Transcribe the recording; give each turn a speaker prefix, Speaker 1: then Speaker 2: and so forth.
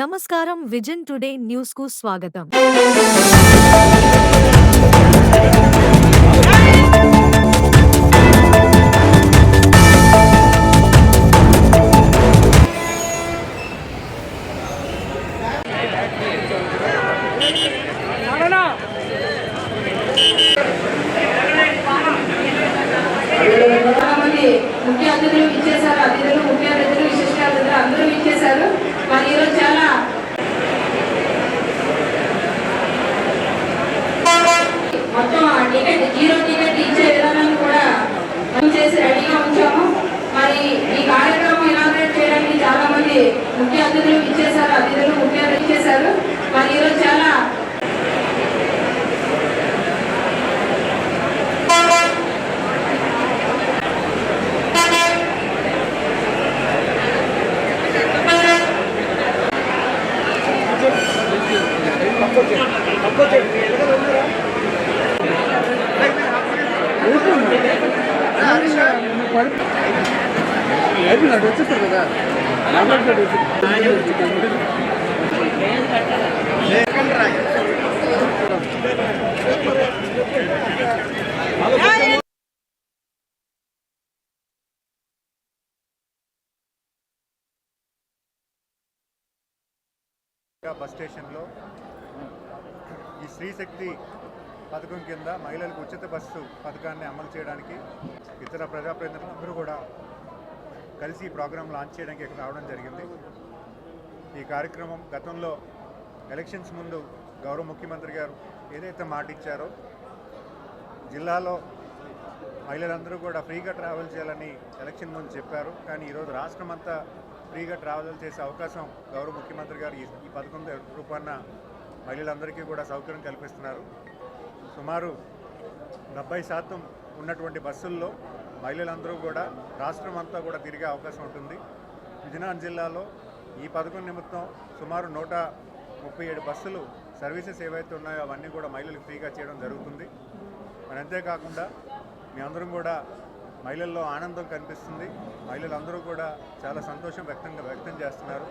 Speaker 1: నమస్కారం vision today news కు స్వాగతం.
Speaker 2: ముఖ్య అతిథులు ఇచ్చేశారు. అతిథులు ముఖ్య అతిథులు విశిష్ట అతిథులు అందరూ ఇచ్చేశారు. మరి ఈరోజు చాలా మొత్తం టికెట్ జీరో టికెట్ ఇచ్చే విధానాన్ని కూడా చేసి రెడీగా ఉంచాము. మరి ఈ కార్యక్రమం ఇనాగ్రేట్ చేయడానికి చాలా మంది ముఖ్య అతిథులు ఇచ్చేశారు. అతిథులు ముఖ్య అతిథులు ఇచ్చేశారు. మరి ఈరోజు చాలా
Speaker 3: వచ్చేస్తారు కదా
Speaker 4: బస్ స్టేషన్లో ఈ శ్రీశక్తి పథకం కింద మహిళలకు ఉచిత బస్సు పథకాన్ని అమలు చేయడానికి ఇతర ప్రజాప్రతినిధులు అందరూ కూడా కలిసి ఈ ప్రోగ్రాం లాంచ్ చేయడానికి ఇక్కడ రావడం జరిగింది. ఈ కార్యక్రమం గతంలో ఎలక్షన్స్ ముందు గౌరవ ముఖ్యమంత్రి గారు ఏదైతే మాట ఇచ్చారో జిల్లాలో మహిళలందరూ కూడా ఫ్రీగా ట్రావెల్ చేయాలని ఎలక్షన్ ముందు చెప్పారు. కానీ ఈరోజు రాష్ట్రం అంతా ఫ్రీగా ట్రావెల్ చేసే అవకాశం గౌరవ ముఖ్యమంత్రి గారు ఈ పథకం రూపాన మహిళలందరికీ కూడా సౌకర్యం కల్పిస్తున్నారు. సుమారు 70% ఉన్నటువంటి బస్సుల్లో మహిళలందరూ కూడా రాష్ట్రం అంతా కూడా తిరిగే అవకాశం ఉంటుంది. విజయనగరం జిల్లాలో ఈ పథకం నిమిత్తం సుమారు 137 బస్సులు సర్వీసెస్ ఏవైతే ఉన్నాయో అవన్నీ కూడా మహిళలకు ఫ్రీగా చేయడం జరుగుతుంది. మరి అంతేకాకుండా మీ అందరం కూడా మహిళల్లో ఆనందం కనిపిస్తుంది. మహిళలందరూ కూడా చాలా సంతోషం వ్యక్తం చేస్తున్నారు.